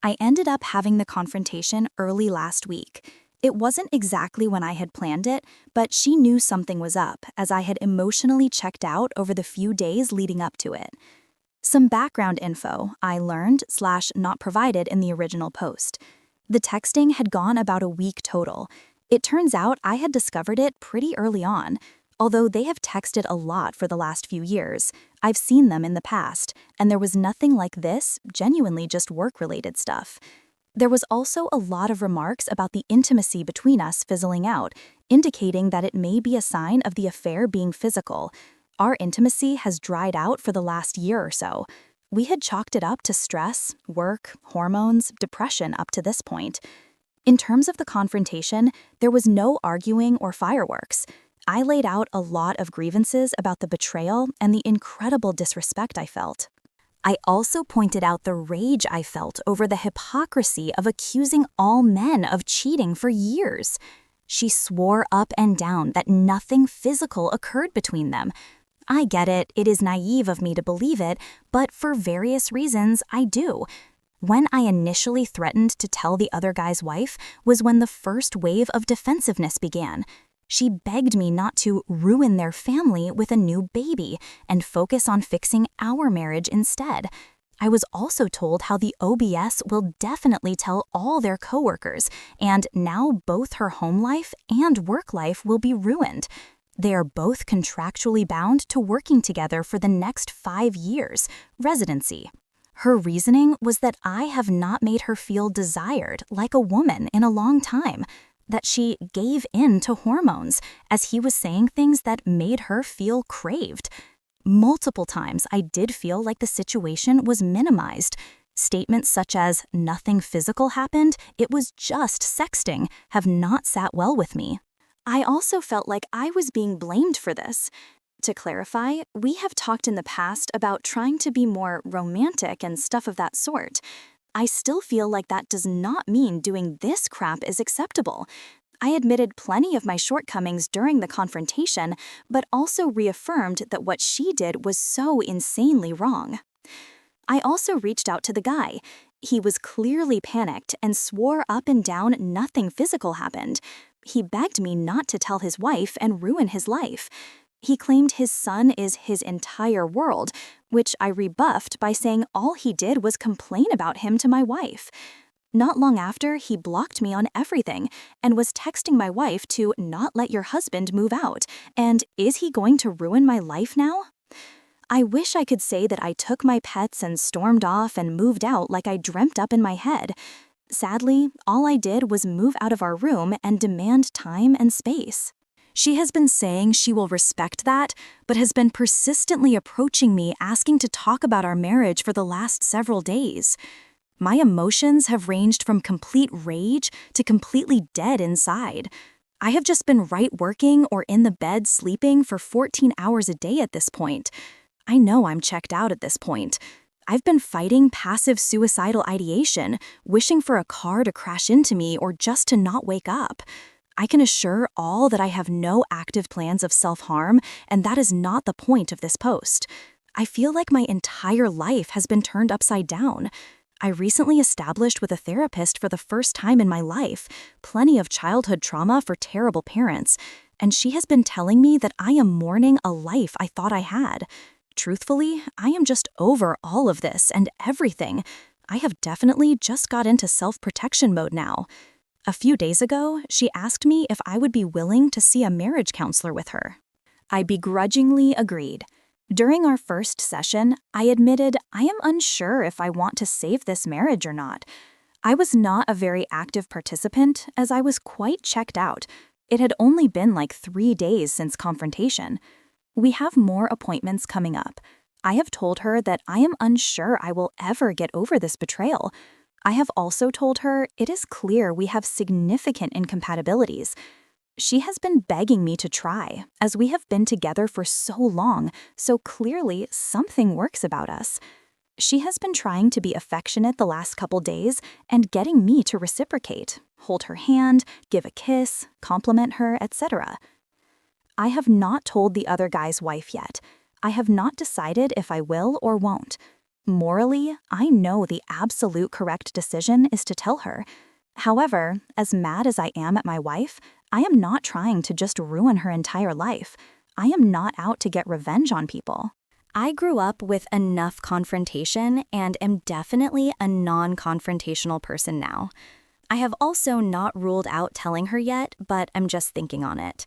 I ended up having the confrontation early last week. It wasn't exactly when I had planned it, but she knew something was up as I had emotionally checked out over the few days leading up to it. Some background info I learned/not provided in the original post. The texting had gone about a week total. It turns out I had discovered it pretty early on. Although they have texted a lot for the last few years, I've seen them in the past, and there was nothing like this, genuinely just work-related stuff. There was also a lot of remarks about the intimacy between us fizzling out, indicating that it may be a sign of the affair being physical. Our intimacy has dried out for the last year or so. We had chalked it up to stress, work, hormones, depression up to this point. In terms of the confrontation, there was no arguing or fireworks. I laid out a lot of grievances about the betrayal and the incredible disrespect I felt. I also pointed out the rage I felt over the hypocrisy of accusing all men of cheating for years. She swore up and down that nothing physical occurred between them. I get it, it is naive of me to believe it, but for various reasons, I do. When I initially threatened to tell the other guy's wife was when the first wave of defensiveness began. She begged me not to ruin their family with a new baby and focus on fixing our marriage instead. I was also told how the OBS will definitely tell all their coworkers, and now both her home life and work life will be ruined. They are both contractually bound to working together for the next 5 years, residency. Her reasoning was that I have not made her feel desired like a woman in a long time, that she gave in to hormones, as he was saying things that made her feel craved. Multiple times I did feel like the situation was minimized. Statements such as, "Nothing physical happened, it was just sexting," have not sat well with me. I also felt like I was being blamed for this. To clarify, we have talked in the past about trying to be more romantic and stuff of that sort. I still feel like that does not mean doing this crap is acceptable. I admitted plenty of my shortcomings during the confrontation, but also reaffirmed that what she did was so insanely wrong. I also reached out to the guy. He was clearly panicked and swore up and down nothing physical happened. He begged me not to tell his wife and ruin his life. He claimed his son is his entire world, which I rebuffed by saying all he did was complain about him to my wife. Not long after, he blocked me on everything and was texting my wife to not let your husband move out, and is he going to ruin my life now? I wish I could say that I took my pets and stormed off and moved out like I dreamt up in my head. Sadly, all I did was move out of our room and demand time and space. She has been saying she will respect that, but has been persistently approaching me asking to talk about our marriage for the last several days. My emotions have ranged from complete rage to completely dead inside. I have just been right working or in the bed sleeping for 14 hours a day at this point. I know I'm checked out at this point. I've been fighting passive suicidal ideation, wishing for a car to crash into me or just to not wake up. I can assure all that I have no active plans of self-harm, and that is not the point of this post. I feel like my entire life has been turned upside down. I recently established with a therapist for the first time in my life plenty of childhood trauma for terrible parents, and she has been telling me that I am mourning a life I thought I had. Truthfully, I am just over all of this and everything. I have definitely just got into self-protection mode now. A few days ago, she asked me if I would be willing to see a marriage counselor with her. I begrudgingly agreed. During our first session, I admitted I am unsure if I want to save this marriage or not. I was not a very active participant as I was quite checked out. It had only been like 3 days since confrontation. We have more appointments coming up. I have told her that I am unsure I will ever get over this betrayal. I have also told her it is clear we have significant incompatibilities. She has been begging me to try, as we have been together for so long, so clearly something works about us. She has been trying to be affectionate the last couple days and getting me to reciprocate, hold her hand, give a kiss, compliment her, etc. I have not told the other guy's wife yet. I have not decided if I will or won't. Morally, I know the absolute correct decision is to tell her. However, as mad as I am at my wife, I am not trying to just ruin her entire life. I am not out to get revenge on people. I grew up with enough confrontation and am definitely a non-confrontational person now. I have also not ruled out telling her yet, but I'm just thinking on it.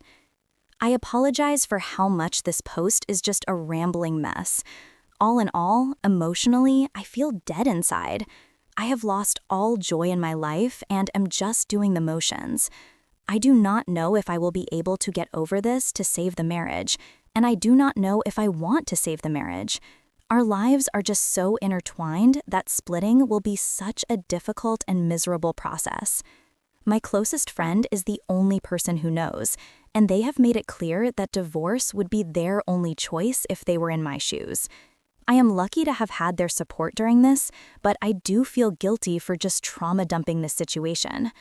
I apologize for how much this post is just a rambling mess. All in all, emotionally, I feel dead inside. I have lost all joy in my life and am just doing the motions. I do not know if I will be able to get over this to save the marriage, and I do not know if I want to save the marriage. Our lives are just so intertwined that splitting will be such a difficult and miserable process. My closest friend is the only person who knows, and they have made it clear that divorce would be their only choice if they were in my shoes. I am lucky to have had their support during this, but I do feel guilty for just trauma dumping this situation.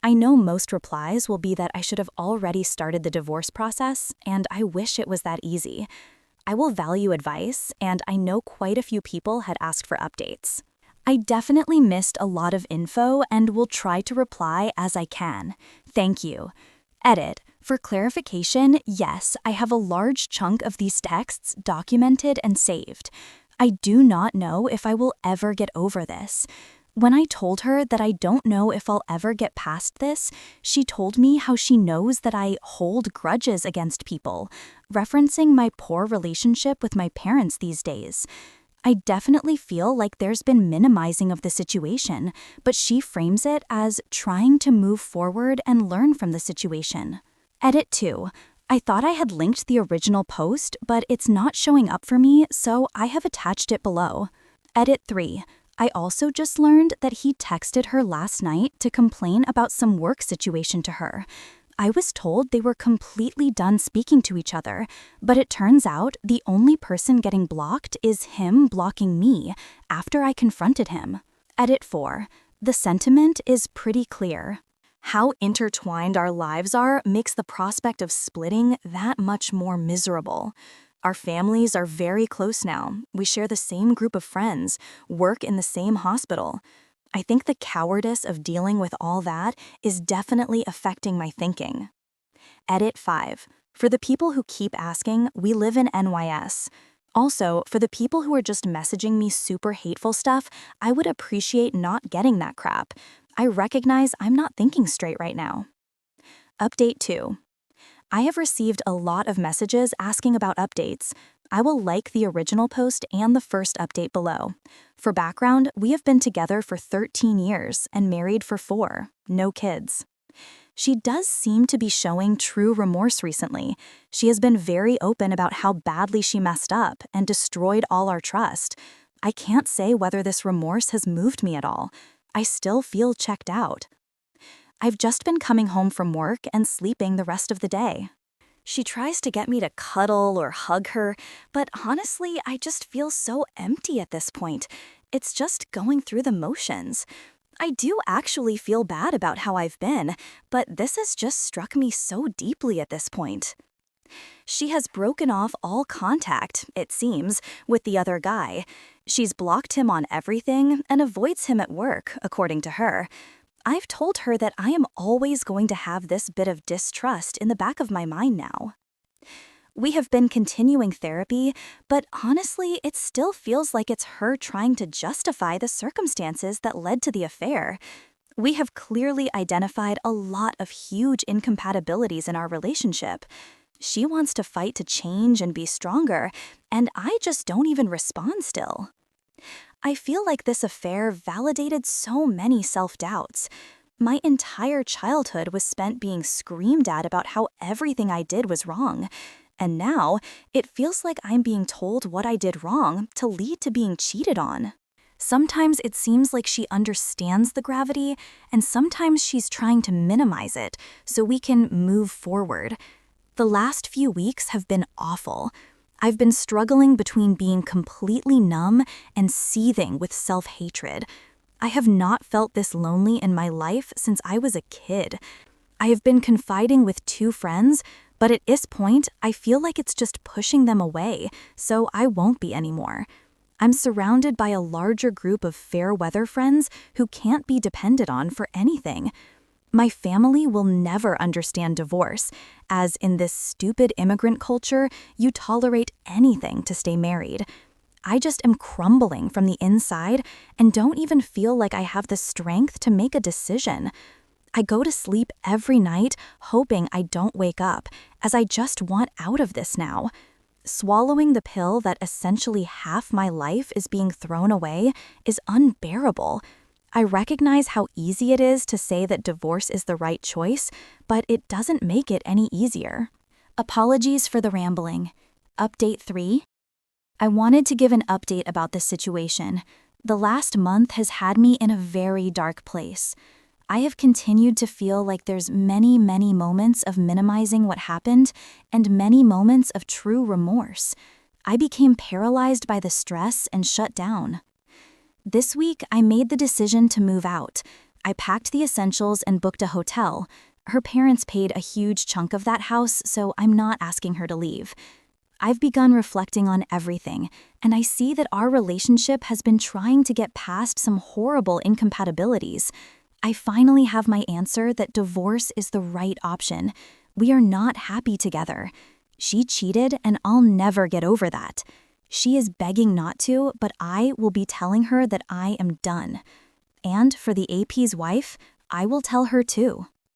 I know most replies will be that I should have already started the divorce process, and I wish it was that easy. I will value advice, and I know quite a few people had asked for updates. I definitely missed a lot of info and will try to reply as I can. Thank you. Edit. For clarification, yes, I have a large chunk of these texts documented and saved. I do not know if I will ever get over this. When I told her that I don't know if I'll ever get past this, she told me how she knows that I hold grudges against people, referencing my poor relationship with my parents these days. I definitely feel like there's been minimizing of the situation, but she frames it as trying to move forward and learn from the situation. Edit 2. I thought I had linked the original post, but it's not showing up for me, so I have attached it below. Edit 3. I also just learned that he texted her last night to complain about some work situation to her. I was told they were completely done speaking to each other, but it turns out the only person getting blocked is him blocking me after I confronted him. Edit 4. The sentiment is pretty clear. How intertwined our lives are makes the prospect of splitting that much more miserable. Our families are very close now. We share the same group of friends, work in the same hospital. I think the cowardice of dealing with all that is definitely affecting my thinking. Edit 5. For the people who keep asking, we live in NYS. Also, for the people who are just messaging me super hateful stuff, I would appreciate not getting that crap. I recognize I'm not thinking straight right now. Update 2. I have received a lot of messages asking about updates. I will like the original post and the first update below. For background, we have been together for 13 years and married for 4, no kids. She does seem to be showing true remorse recently. She has been very open about how badly she messed up and destroyed all our trust. I can't say whether this remorse has moved me at all. I still feel checked out. I've just been coming home from work and sleeping the rest of the day. She tries to get me to cuddle or hug her, but honestly, I just feel so empty at this point. It's just going through the motions. I do actually feel bad about how I've been, but this has just struck me so deeply at this point. She has broken off all contact, it seems, with the other guy. She's blocked him on everything and avoids him at work, according to her. I've told her that I am always going to have this bit of distrust in the back of my mind now. We have been continuing therapy, but honestly, it still feels like it's her trying to justify the circumstances that led to the affair. We have clearly identified a lot of huge incompatibilities in our relationship. She wants to fight to change and be stronger, and I just don't even respond still. I feel like this affair validated so many self-doubts. My entire childhood was spent being screamed at about how everything I did was wrong. And now, it feels like I'm being told what I did wrong to lead to being cheated on. Sometimes it seems like she understands the gravity, and sometimes she's trying to minimize it so we can move forward. The last few weeks have been awful. I've been struggling between being completely numb and seething with self-hatred. I have not felt this lonely in my life since I was a kid. I have been confiding with 2 friends, but at this point, I feel like it's just pushing them away, so I won't be anymore. I'm surrounded by a larger group of fair weather friends who can't be depended on for anything. My family will never understand divorce, as in this stupid immigrant culture, you tolerate anything to stay married. I just am crumbling from the inside and don't even feel like I have the strength to make a decision. I go to sleep every night hoping I don't wake up, as I just want out of this now. Swallowing the pill that essentially half my life is being thrown away is unbearable. I recognize how easy it is to say that divorce is the right choice, but it doesn't make it any easier. Apologies for the rambling. Update 3. I wanted to give an update about this situation. The last month has had me in a very dark place. I have continued to feel like there's many moments of minimizing what happened and many moments of true remorse. I became paralyzed by the stress and shut down. This week, I made the decision to move out. I packed the essentials and booked a hotel. Her parents paid a huge chunk of that house, so I'm not asking her to leave. I've begun reflecting on everything, and I see that our relationship has been trying to get past some horrible incompatibilities. I finally have my answer that divorce is the right option. We are not happy together. She cheated, and I'll never get over that. She is begging not to, but I will be telling her that I am done. And for the AP's wife, I will tell her too.